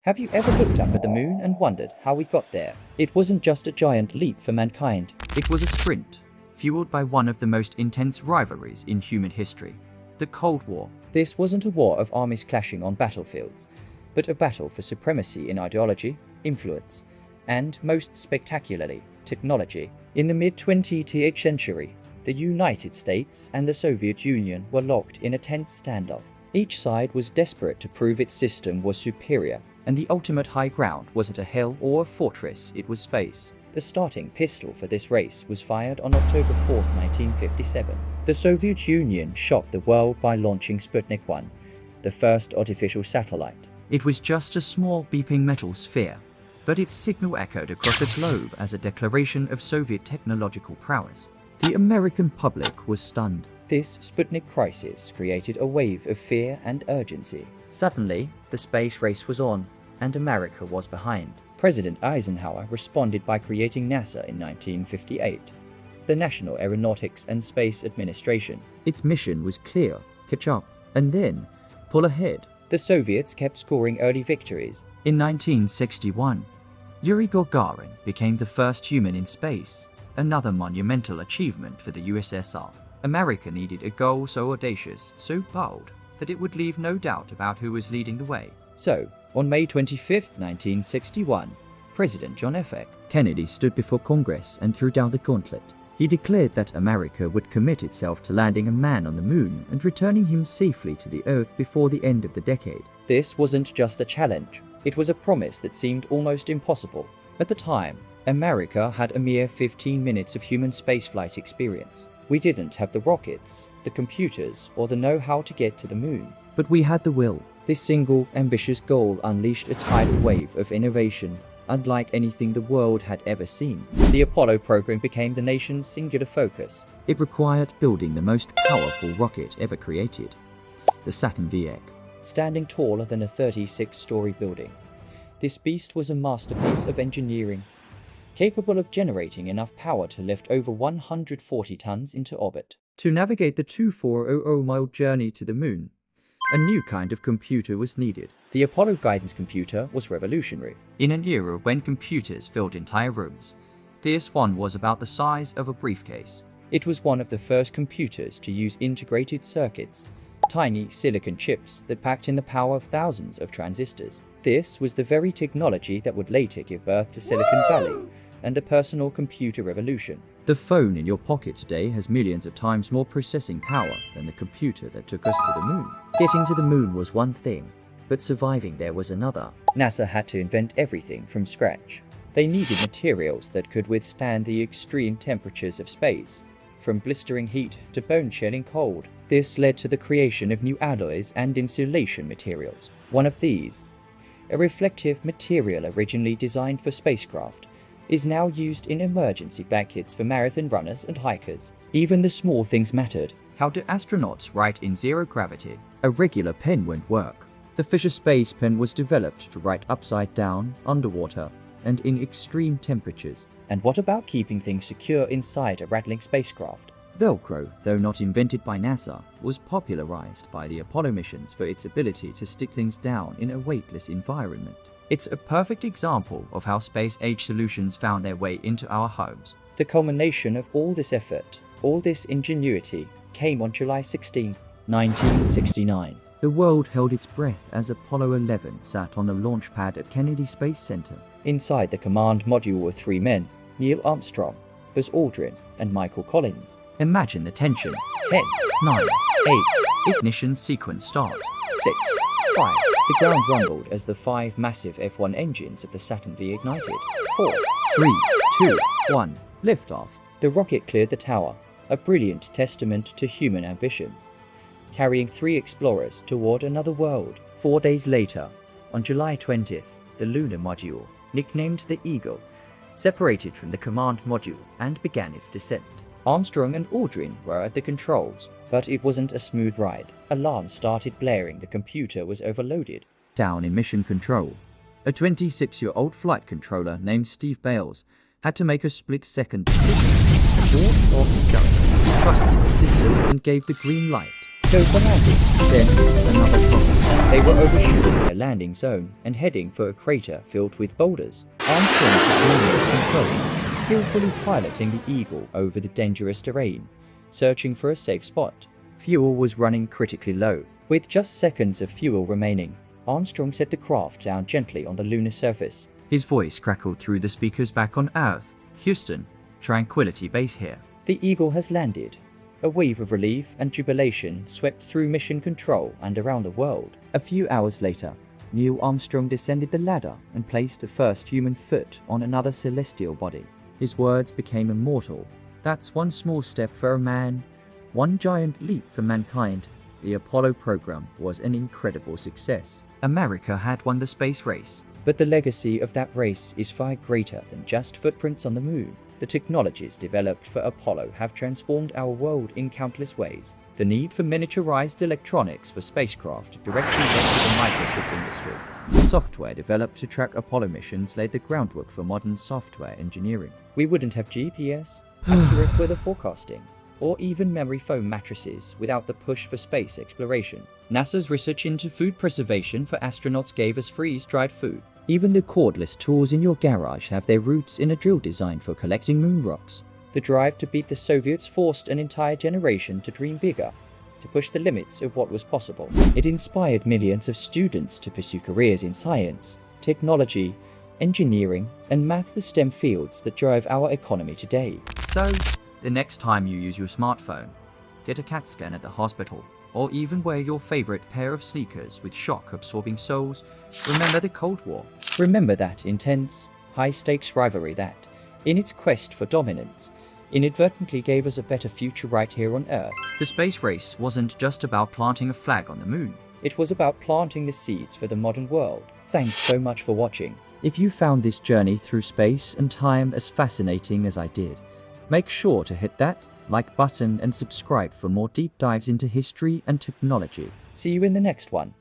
Have you ever looked up at the moon and wondered how we got there? It wasn't just a giant leap for mankind. It was a sprint, fueled by one of the most intense rivalries in human history, the Cold War. This wasn't a war of armies clashing on battlefields, but a battle for supremacy in ideology, influence, and, most spectacularly, technology. In the mid-20th century, the United States and the Soviet Union were locked in a tense standoff. Each side was desperate to prove its system was superior, and the ultimate high ground wasn't a hill or a fortress, it was space. The starting pistol for this race was fired on October 4, 1957. The Soviet Union shocked the world by launching Sputnik 1, the first artificial satellite. It was just a small beeping metal sphere, but its signal echoed across the globe as a declaration of Soviet technological prowess. The American public was stunned. This Sputnik crisis created a wave of fear and urgency. Suddenly, the space race was on, and America was behind. President Eisenhower responded by creating NASA in 1958, the National Aeronautics and Space Administration. Its mission was clear: catch up, and then pull ahead. The Soviets kept scoring early victories. In 1961, Yuri Gagarin became the first human in space, another monumental achievement for the USSR. America needed a goal so audacious, so bold, that it would leave no doubt about who was leading the way. So, on May 25, 1961, President John F. Kennedy stood before Congress and threw down the gauntlet. He declared that America would commit itself to landing a man on the moon and returning him safely to the Earth before the end of the decade. This wasn't just a challenge, it was a promise that seemed almost impossible. At the time, America had a mere 15 minutes of human spaceflight experience. We didn't have the rockets, the computers, or the know-how to get to the moon. But we had the will. This single, ambitious goal unleashed a tidal wave of innovation, unlike anything the world had ever seen. The Apollo program became the nation's singular focus. It required building the most powerful rocket ever created, the Saturn V. Standing taller than a 36-story building, this beast was a masterpiece of engineering, capable of generating enough power to lift over 140 tons into orbit. To navigate the 2400-mile journey to the moon, a new kind of computer was needed. The Apollo guidance computer was revolutionary. In an era when computers filled entire rooms, this one was about the size of a briefcase. It was one of the first computers to use integrated circuits, tiny silicon chips that packed in the power of thousands of transistors. This was the very technology that would later give birth to Silicon Valley and the personal computer revolution. The phone in your pocket today has millions of times more processing power than the computer that took us to the moon. Getting to the moon was one thing, but surviving there was another. NASA had to invent everything from scratch. They needed materials that could withstand the extreme temperatures of space, from blistering heat to bone-chilling cold. This led to the creation of new alloys and insulation materials. One of these, a reflective material originally designed for spacecraft, is now used in emergency bag kits for marathon runners and hikers. Even the small things mattered. How do astronauts write in zero gravity? A regular pen won't work. The Fisher Space Pen was developed to write upside down, underwater, and in extreme temperatures. And what about keeping things secure inside a rattling spacecraft? Velcro, though not invented by NASA, was popularized by the Apollo missions for its ability to stick things down in a weightless environment. It's a perfect example of how space-age solutions found their way into our homes. The culmination of all this effort, all this ingenuity, came on July 16, 1969. The world held its breath as Apollo 11 sat on the launch pad at Kennedy Space Center. Inside the command module were three men: Neil Armstrong, Buzz Aldrin, and Michael Collins. Imagine the tension. 10, 9, 8, ignition sequence start. 6, 5. The ground rumbled as the 5 massive F1 engines of the Saturn V ignited. 4, 3, 2, 1. Liftoff. The rocket cleared the tower, a brilliant testament to human ambition, carrying 3 explorers toward another world. 4 days later, on July 20th, the lunar module, nicknamed the Eagle, separated from the command module and began its descent. Armstrong and Aldrin were at the controls, but it wasn't a smooth ride. Alarms started blaring, the computer was overloaded. Down in mission control, a 26-year-old flight controller named Steve Bales had to make a split-second decision. Bored of his gun, He trusted the system and gave the green light. Go for landing. Then another problem. They were overshooting their landing zone and heading for a crater filled with boulders. Armstrong took manual control, skillfully piloting the Eagle over the dangerous terrain, searching for a safe spot. Fuel was running critically low. With just seconds of fuel remaining, Armstrong set the craft down gently on the lunar surface. His voice crackled through the speakers back on Earth. Houston, Tranquility Base here. The Eagle has landed. A wave of relief and jubilation swept through mission control and around the world. A few hours later, Neil Armstrong descended the ladder and placed the first human foot on another celestial body. His words became immortal. That's one small step for a man, one giant leap for mankind. The Apollo program was an incredible success. America had won the space race. But the legacy of that race is far greater than just footprints on the moon. The technologies developed for Apollo have transformed our world in countless ways. The need for miniaturized electronics for spacecraft directly led to the microchip industry. The software developed to track Apollo missions laid the groundwork for modern software engineering. We wouldn't have GPS, accurate weather forecasting, or even memory foam mattresses without the push for space exploration. NASA's research into food preservation for astronauts gave us freeze-dried food. Even the cordless tools in your garage have their roots in a drill designed for collecting moon rocks. The drive to beat the Soviets forced an entire generation to dream bigger, to push the limits of what was possible. It inspired millions of students to pursue careers in science, technology, engineering, and math, the STEM fields that drive our economy today. So, the next time you use your smartphone, get a CAT scan at the hospital, or even wear your favorite pair of sneakers with shock-absorbing soles, remember the Cold War. Remember that intense, high-stakes rivalry that, in its quest for dominance, inadvertently gave us a better future right here on Earth. The space race wasn't just about planting a flag on the moon. It was about planting the seeds for the modern world. Thanks so much for watching. If you found this journey through space and time as fascinating as I did, make sure to hit that like button and subscribe for more deep dives into history and technology. See you in the next one.